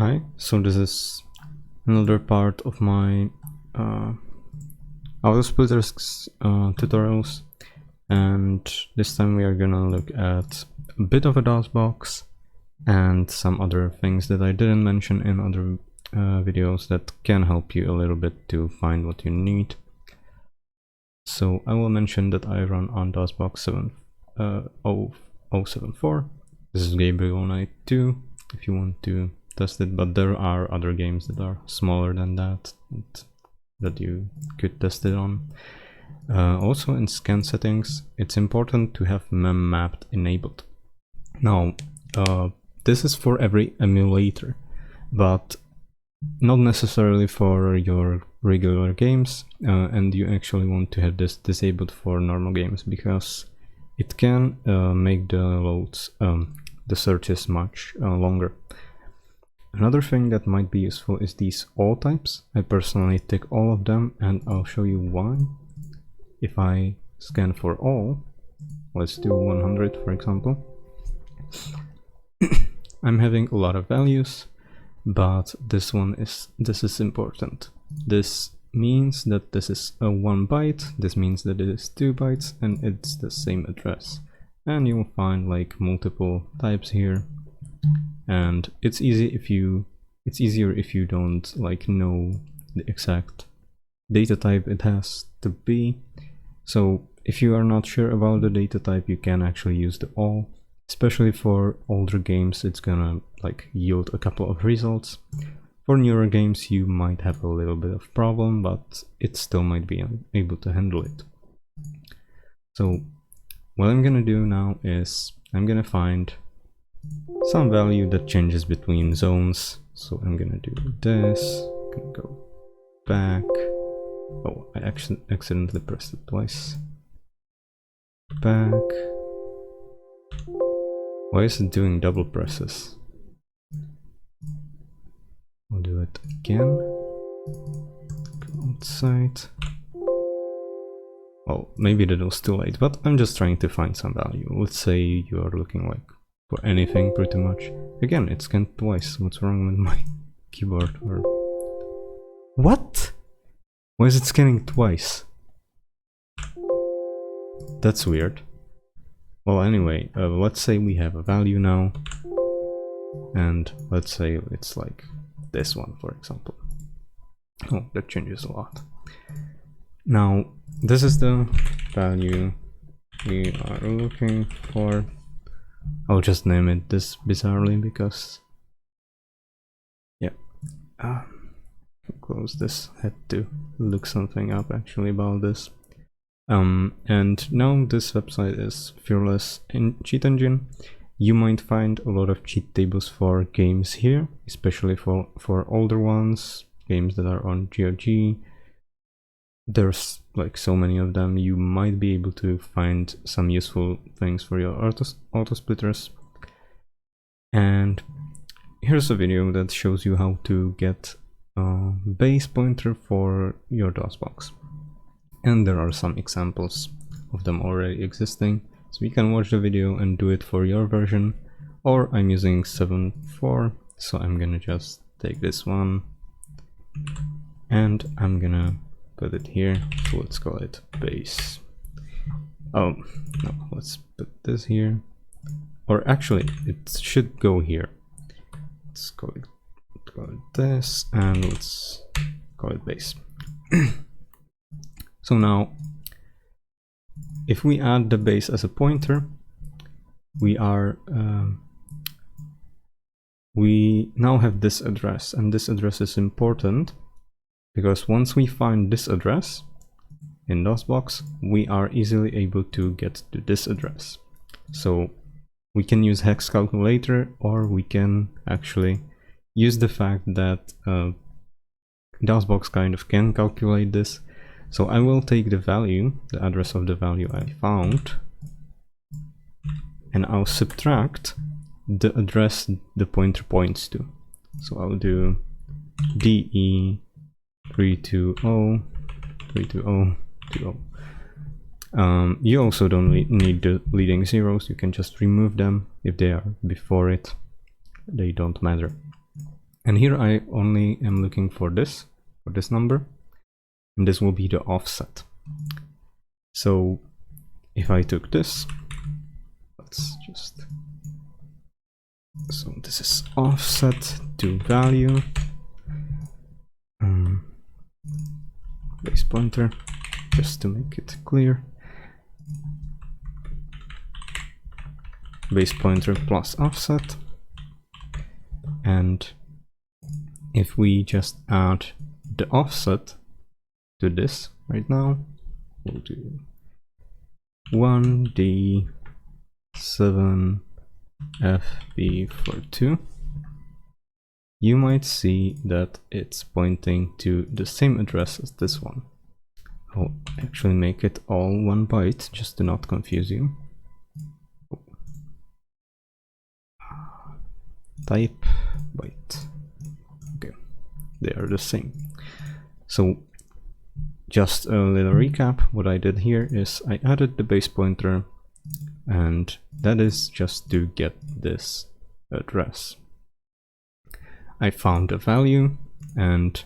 Hi, so this is another part of my auto splitters tutorials, and this time we are gonna look at a bit of a DOSBox and some other things that I didn't mention in other videos that can help you a little bit to find what you need. So I will mention that I run on DOSBox 7.074. This is Gabriel Knight 2 if you want to test it, but there are other games that are smaller than that you could test it on. Also in scan settings, it's important to have mem mapped enabled. Now, this is for every emulator, but not necessarily for your regular games, and you actually want to have this disabled for normal games because it can make the loads, the searches much longer. Another thing that might be useful is these all types. I personally tick all of them, and I'll show you why. If I scan for all, let's do 100 for example, I'm having a lot of values, but this is important. This means that this is a 1 byte, this means that it is 2 bytes, and it's the same address. And you'll find like multiple types here. And it's easier if you don't like know the exact data type it has to be. So if you are not sure about the data type, you can actually use the all. Especially for older games, it's gonna like yield a couple of results. For newer games, you might have a little bit of problem, but it still might be able to handle it. So what I'm gonna do now is I'm gonna find some value that changes between zones. So I'm gonna do this, gonna go back. Oh, I accidentally pressed it twice. Back. Why is it doing double presses? I'll do it again. Go outside. Well, maybe that was too late, but I'm just trying to find some value. Let's say you are looking like for anything pretty much. Again, it scanned twice. What's wrong with my keyboard? Or what? Why is it scanning twice? That's weird. Well, anyway, let's say we have a value now, and let's say it's like this one, for example. Oh, that changes a lot. Now, this is the value we are looking for. I'll just name it this bizarrely because, yeah, close this. Had to look something up actually about this. And now this website is Fearless Cheat Engine. You might find a lot of cheat tables for games here, especially for older ones, games that are on GOG. There's like so many of them. You might be able to find some useful things for your auto splitters. And here's a video that shows you how to get a base pointer for your DOSBox. And there are some examples of them already existing, so you can watch the video and do it for your version. Or I'm using 7.4, so I'm gonna just take this one and I'm gonna put it here. So let's call it base. Oh no, let's put this here, or actually it should go here. Let's call it this, and let's call it base. So now, if we add the base as a pointer, we now have this address, and this address is important because once we find this address in DOSBox, we are easily able to get to this address. So we can use hex calculator, or we can actually use the fact that DOSBox kind of can calculate this. So I will take the value, the address of the value I found, and I'll subtract the address the pointer points to. So I'll do DE 320. You also don't need the leading zeros. You can just remove them if they are before it. They don't matter. And here I only am looking for this number, and this will be the offset. So if I took this, let's just, so this is offset to value, base pointer, just to make it clear, base pointer plus offset. And if we just add the offset to this right now, we'll do 1D7FB42, you might see that it's pointing to the same address as this one. I'll actually make it all 1 byte just to not confuse you. Type byte. Okay, they are the same. So just a little recap, what I did here is I added the base pointer, and that is just to get this address. I found a value, and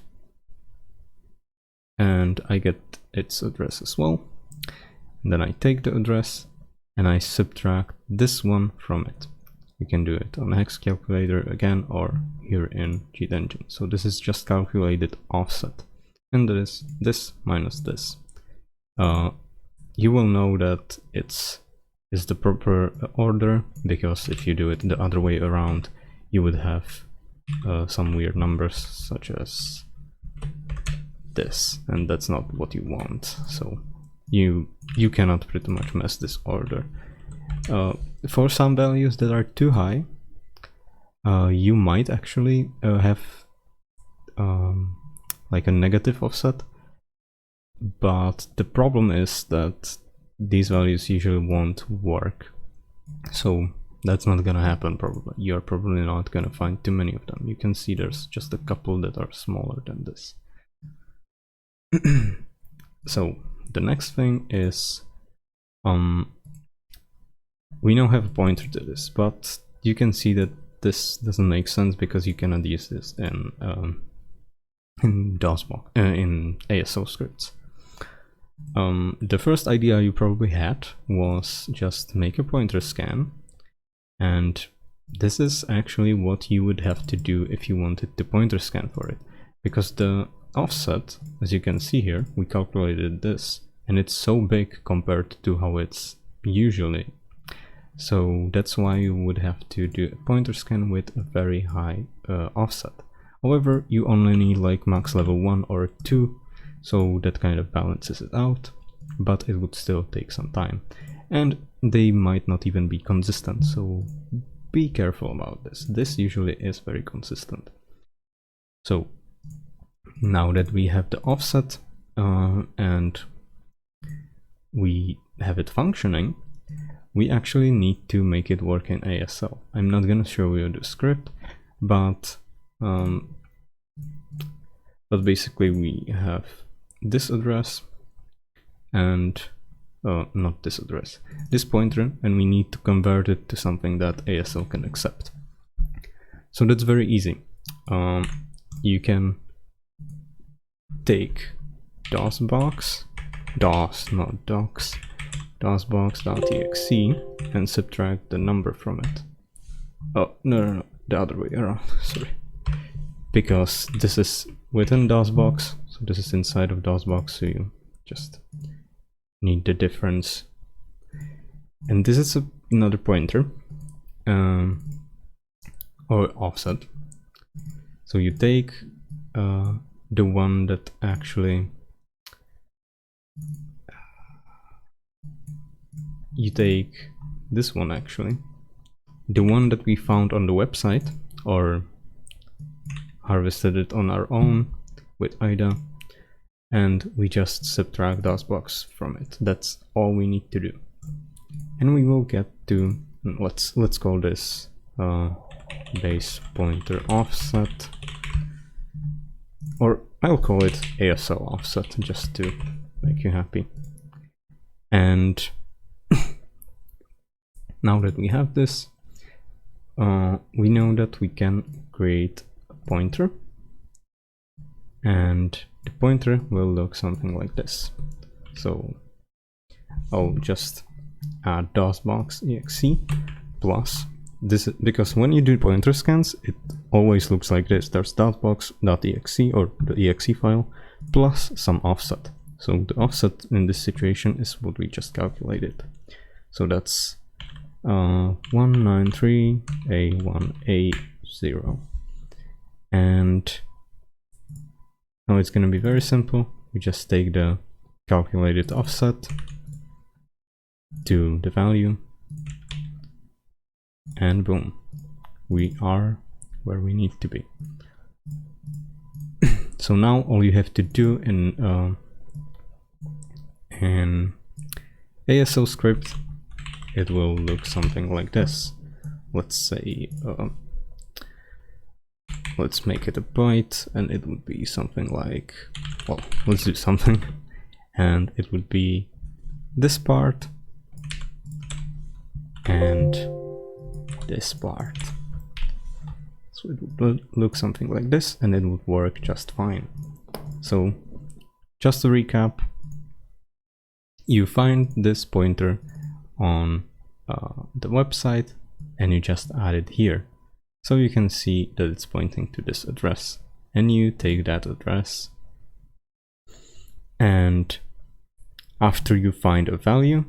I get its address as well. And then I take the address and I subtract this one from it. You can do it on hex calculator again, or here in Cheat Engine. So this is just calculated offset, and that is this minus this. You will know that is the proper order, because if you do it the other way around, you would have some weird numbers such as this, and that's not what you want. So you cannot pretty much mess this order. For some values that are too high, you might actually have like a negative offset, but the problem is that these values usually won't work. So that's not gonna happen probably. You're probably not gonna find too many of them. You can see there's just a couple that are smaller than this. So the next thing is, we now have a pointer to this, but you can see that this doesn't make sense because you cannot use this in DOSBox, in ASO scripts. The first idea you probably had was just make a pointer scan, and this is actually what you would have to do if you wanted to pointer scan for it, because the offset, as you can see here, we calculated this, and it's so big compared to how it's usually. So that's why you would have to do a pointer scan with a very high offset. However, you only need like max level 1 or 2, so that kind of balances it out, but it would still take some time. And they might not even be consistent, so be careful about this. This usually is very consistent. So now that we have the offset and we have it functioning, we actually need to make it work in ASL. I'm not gonna show you the script, but basically we have this address and not this address, this pointer, and we need to convert it to something that ASL can accept. So that's very easy. You can take DOSBox, DOS, not docs, DOSBox.exe and subtract the number from it. Oh, no, the other way around, sorry. Because this is within DOSBox, so this is inside of DOSBox, so you just need the difference. And this is another pointer, or offset. So you take the one that actually, you take this one actually, the one that we found on the website or harvested it on our own with IDA, and we just subtract DOSBox from it. That's all we need to do. And we will get to, let's call this base pointer offset, or I'll call it ASL offset just to make you happy. And now that we have this, we know that we can create pointer, and the pointer will look something like this. So I'll just add DOSBox exe plus this, because when you do pointer scans, it always looks like this. There's DOSBox.exe or the exe file plus some offset. So the offset in this situation is what we just calculated. So that's 193A1A0. And now it's going to be very simple. We just take the calculated offset to the value, and boom, we are where we need to be. So now all you have to do in ASO script, it will look something like this. Let's say let's make it a byte, and it would be something like, well, let's do something, and it would be this part and this part. So it would look something like this, and it would work just fine. So just to recap, you find this pointer on the website and you just add it here. So you can see that it's pointing to this address, and you take that address, and after you find a value,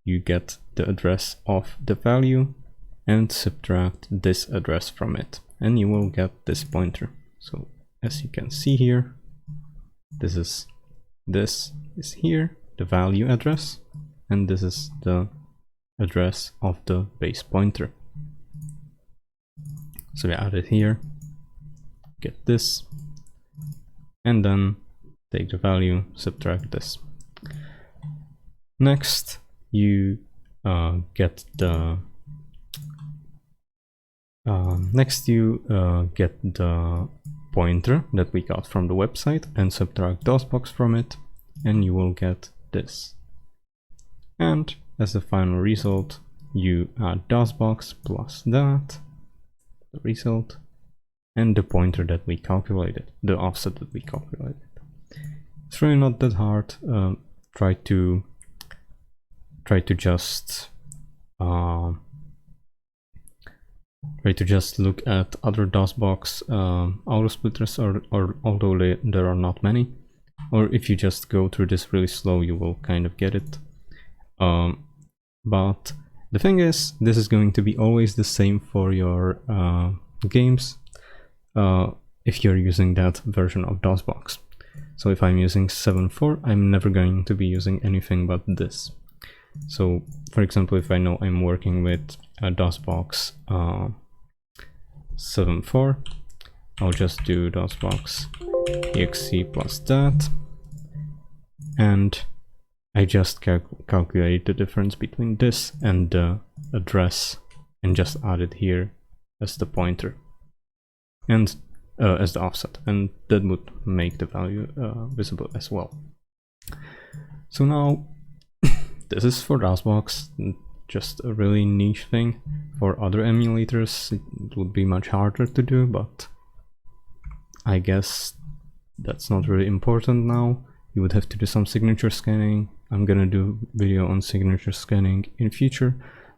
you get the address of the value and subtract this address from it, and you will get this pointer. So as you can see here, this is here, the value address, and this is the address of the base pointer. So we add it here, get this, and then take the value, subtract this. Next, you get the pointer that we got from the website and subtract DOSBox from it, and you will get this. And as a final result, you add DOSBox plus that, the result, and the pointer that we calculated, the offset that we calculated. It's really not that hard. Try to just look at other DOSBox auto splitters, or although there are not many, or if you just go through this really slow, you will kind of get it. But the thing is, this is going to be always the same for your games if you're using that version of DOSBox. So if I'm using 7.4, I'm never going to be using anything but this. So for example, if I know I'm working with a DOSBox 7.4, I'll just do DOSBox exe plus that, and I just calculate the difference between this and the address and just add it here as the pointer and as the offset, and that would make the value visible as well. So now this is for DOSBox, just a really niche thing. For other emulators it would be much harder to do, but I guess that's not really important now. You would have to do some signature scanning. I'm gonna do video on signature scanning in future,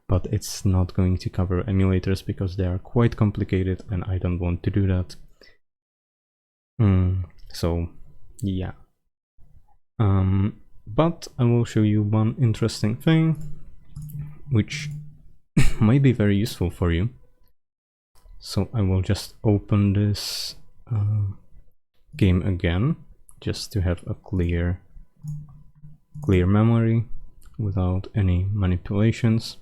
but it's not going to cover emulators because they are quite complicated and I don't want to do that. So yeah. But I will show you one interesting thing which might be very useful for you. So I will just open this game again, just to have a clear memory without any manipulations.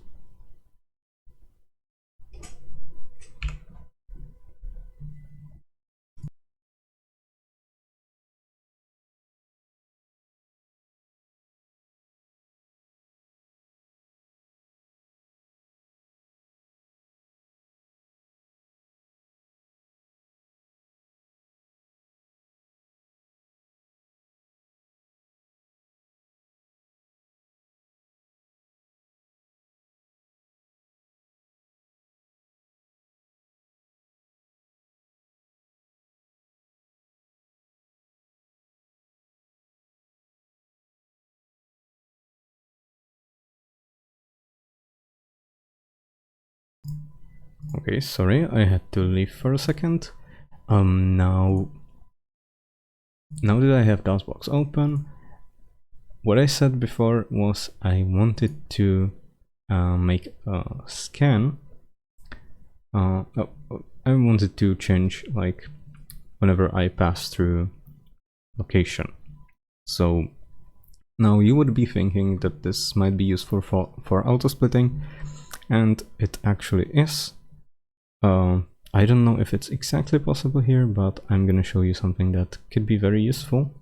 Okay, sorry, I had to leave for a second. Now that I have DOSBox open, what I said before was I wanted to make a scan. I wanted to change like whenever I pass through location. So now you would be thinking that this might be useful for auto splitting, and it actually is. I don't know if it's exactly possible here, but I'm gonna show you something that could be very useful.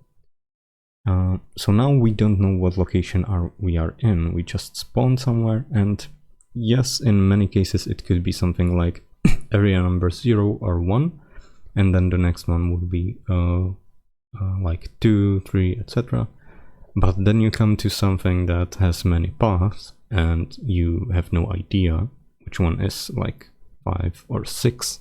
So now we don't know what location we are in. We just spawn somewhere, and yes, in many cases it could be something like area number 0 or 1, and then the next one would be like 2, 3, etc. But then you come to something that has many paths, and you have no idea which one is like 5 or 6.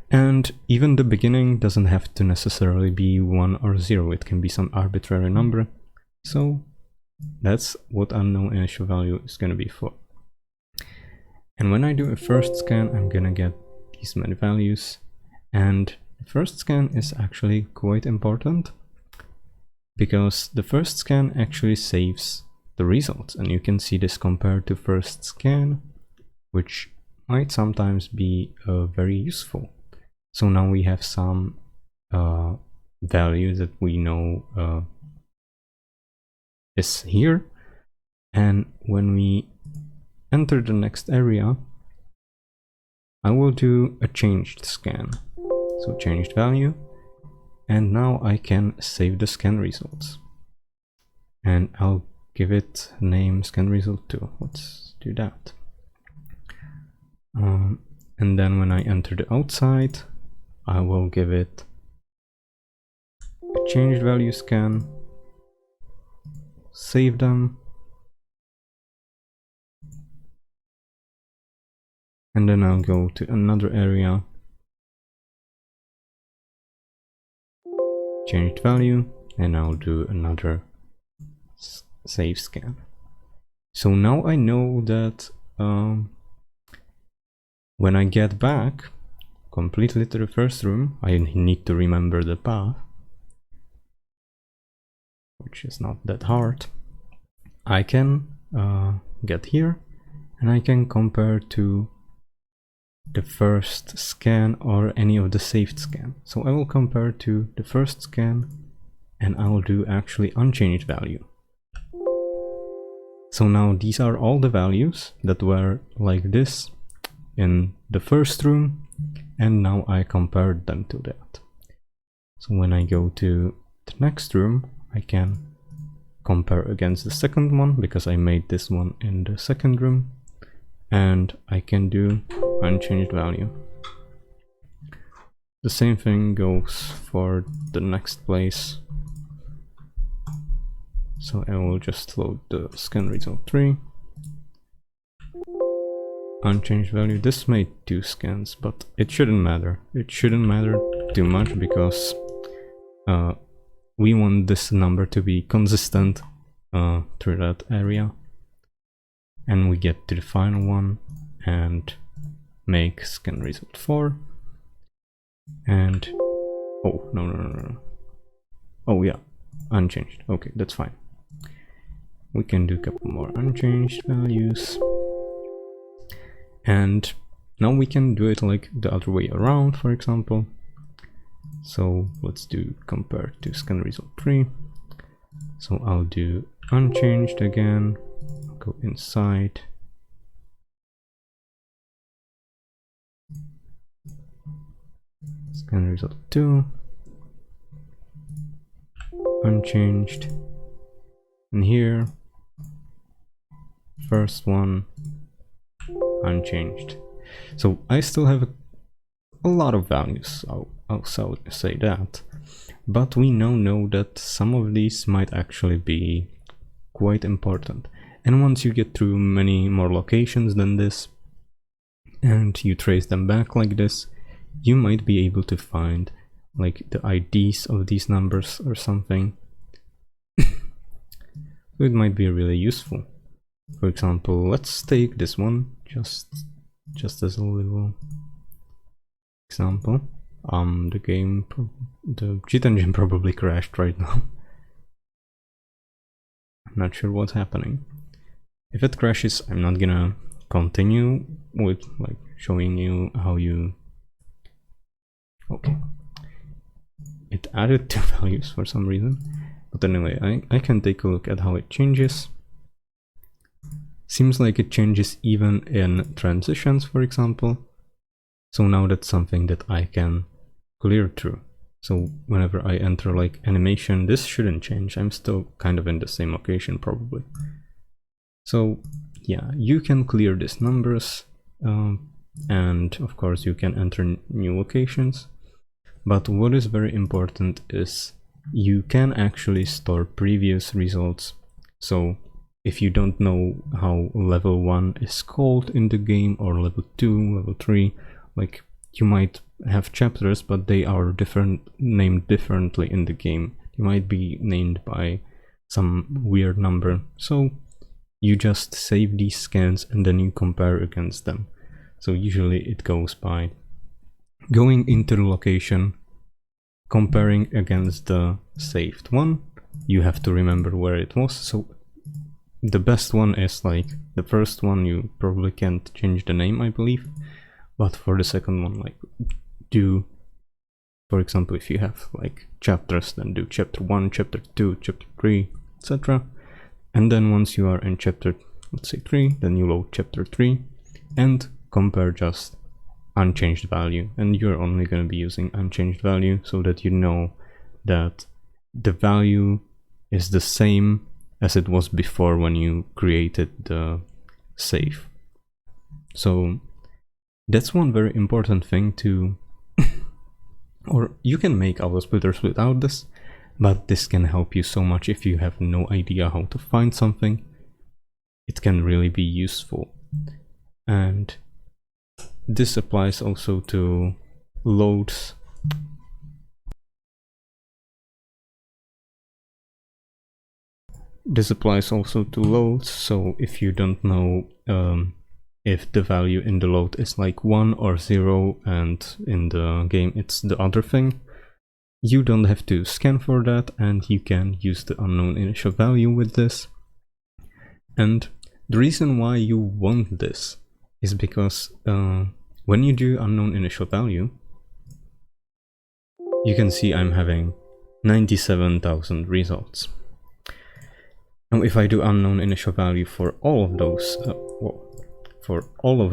And even the beginning doesn't have to necessarily be 1 or 0, it can be some arbitrary number. So that's what unknown initial value is going to be for. And when I do a first scan, I'm going to get these many values. And the first scan is actually quite important, because the first scan actually saves the results. And you can see this compared to first scan, which might sometimes be very useful. So now we have some value that we know is here, and when we enter the next area, I will do a changed scan. So changed value, and now I can save the scan results. And I'll give it name scan result 2. Let's do that. And then when I enter the outside, I will give it a changed value scan, save them, and then I'll go to another area, changed value, and I'll do another save scan. So now I know that when I get back completely to the first room, I need to remember the path, which is not that hard. I can get here, and I can compare to the first scan or any of the saved scan. So I will compare to the first scan, and I will do actually unchanged value. So now these are all the values that were like this in the first room, and now I compared them to that. So when I go to the next room, I can compare against the second one, because I made this one in the second room, and I can do unchanged value. The same thing goes for the next place. So I will just load the scan result 3. Unchanged value. This made 2 scans, but it shouldn't matter. It shouldn't matter too much, because we want this number to be consistent through that area. And we get to the final one and make scan result 4. And oh no. Oh yeah, unchanged. Okay, that's fine. We can do a couple more unchanged values. And now we can do it like the other way around, for example. So let's do compare to scan result 3. So I'll do unchanged again, I'll go inside. Scan result 2. Unchanged. And here, first one, unchanged. So I still have a lot of values, I'll say that, but we now know that some of these might actually be quite important. And once you get through many more locations than this, and you trace them back like this, you might be able to find like the IDs of these numbers or something. It might be really useful. For example, let's take this one, just just as a little example. The cheat engine probably crashed right now. I'm not sure what's happening. If it crashes, I'm not gonna continue with like showing you how you... Okay. It added 2 values for some reason. But anyway, I can take a look at how it changes. Seems like it changes even in transitions, for example. So now that's something that I can clear through. So whenever I enter like animation, this shouldn't change. I'm still kind of in the same location probably. So yeah, you can clear these numbers, and of course you can enter new locations. But what is very important is you can actually store previous results. So if you don't know how level 1 is called in the game, or level 2, level 3, like you might have chapters, but they are named differently in the game. They might be named by some weird number. So you just save these scans and then you compare against them. So usually it goes by going into the location, comparing against the saved one. You have to remember where it was. So the best one is like the first one. You probably can't change the name, I believe, but for the second one, like do, for example, if you have like chapters, then do chapter 1, chapter 2, chapter 3, etc. And then once you are in chapter, let's say 3, then you load chapter 3 and compare just unchanged value, and you're only going to be using unchanged value so that you know that the value is the same as it was before when you created the save. So that's one very important thing to or you can make auto splitters without this, but this can help you so much if you have no idea how to find something. It can really be useful. And this applies also to loads. This applies also to loads, so if you don't know if the value in the load is like 1 or 0 and in the game it's the other thing, you don't have to scan for that and you can use the unknown initial value with this. And the reason why you want this is because when you do unknown initial value, you can see I'm having 97,000 results. Now if I do unknown initial value for all of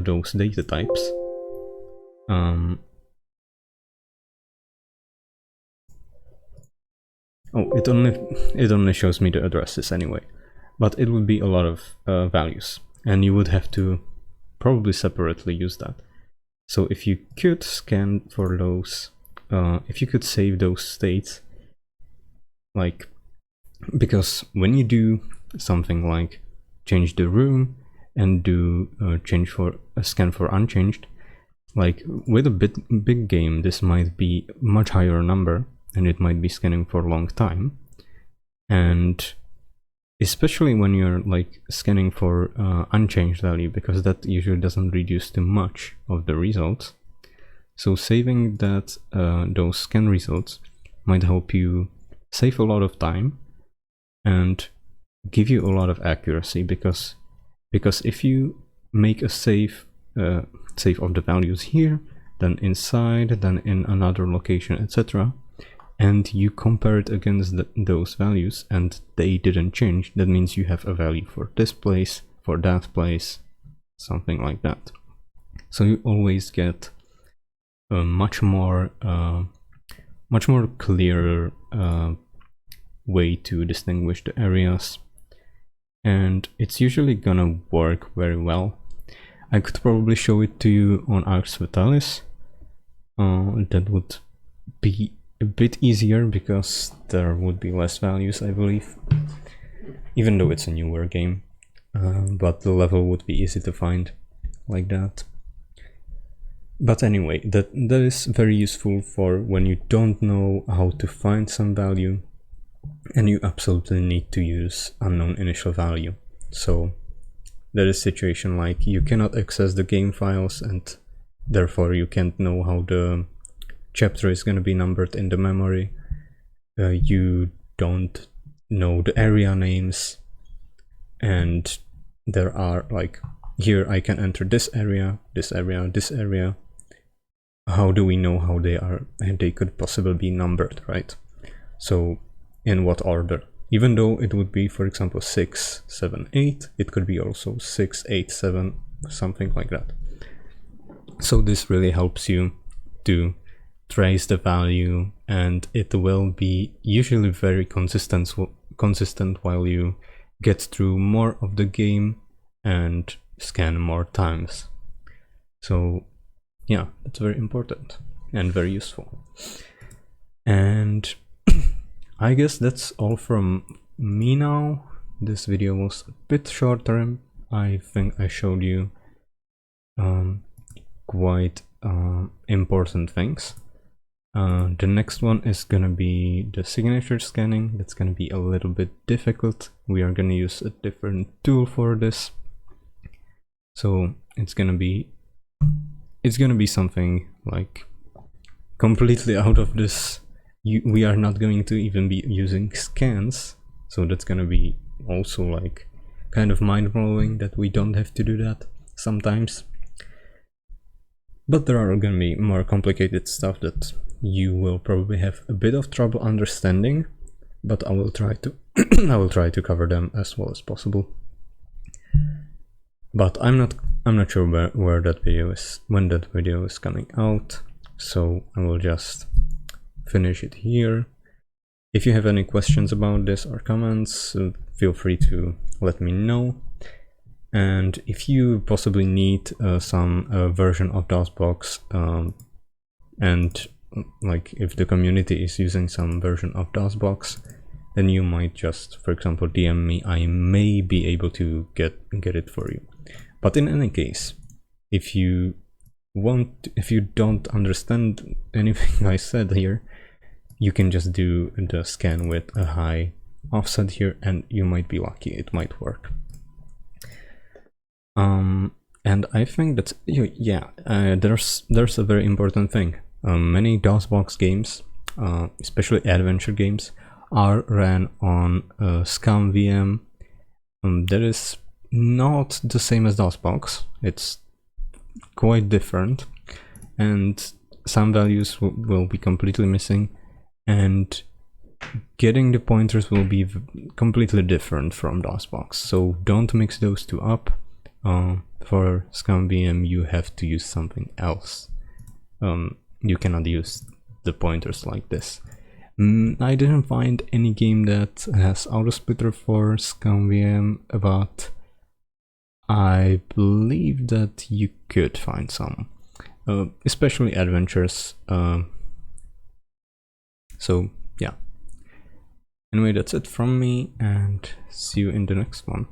those data types, it only shows me the addresses anyway, but it would be a lot of values, and you would have to probably separately use that. So if you could scan for those, if you could save those states, like, because when you do something like change the room and do scan for unchanged, like with a big game, this might be a much higher number and it might be scanning for a long time. And especially when you're like scanning for unchanged value, because that usually doesn't reduce too much of the results. So saving that those scan results might help you save a lot of time and give you a lot of accuracy, because if you make a save of the values here, then inside, then in another location, etc., and you compare it against those values and they didn't change, that means you have a value for this place, for that place, something like that. So you always get a much more clearer way to distinguish the areas, and it's usually gonna work very well. I could probably show it to you on Ars Vitalis. That would be a bit easier because there would be less values, I believe, even though it's a newer game, but the level would be easy to find like that. But anyway, that is very useful for when you don't know how to find some value and you absolutely need to use unknown initial value. So there is situation like you cannot access the game files and therefore you can't know how the chapter is going to be numbered in the memory. You don't know the area names, and there are like, here I can enter this area, this area, this area. How do we know how they are, and they could possibly be numbered, right? So in what order? Even though it would be, for example, 6, 7, 8, it could be also 6, 8, 7, something like that. So this really helps you to trace the value, and it will be usually very consistent while you get through more of the game and scan more times. So yeah, that's very important and very useful. And I guess that's all from me now. This video was a bit shorter. I think I showed you quite important things. The next one is gonna be the signature scanning. That's gonna be a little bit difficult. We are gonna use a different tool for this. So it's gonna be something like completely out of this. We are not going to even be using scans, so that's gonna be also like kind of mind-blowing that we don't have to do that sometimes. But there are gonna be more complicated stuff that you will probably have a bit of trouble understanding, but I will try to I will try to cover them as well as possible. But I'm not sure where that video is, when that video is coming out, so I will just finish it here. If you have any questions about this or comments, feel free to let me know. And if you possibly need some version of DOSBox, and like if the community is using some version of DOSBox, then you might just, for example, DM me. I may be able to get it for you. But in any case, if you don't understand anything I said here, you can just do the scan with a high offset here, and you might be lucky, it might work. And I think that's, yeah, there's a very important thing. Many DOSBox games, especially adventure games, are ran on ScumVM. That is not the same as DOSBox. It's quite different, and some values will be completely missing, and getting the pointers will be completely different from DOSBox. So don't mix those two up. For ScumVM you have to use something else. You cannot use the pointers like this. I didn't find any game that has autosplitter for ScumVM, but I believe that you could find some, especially adventures. So yeah. Anyway, that's it from me, and see you in the next one.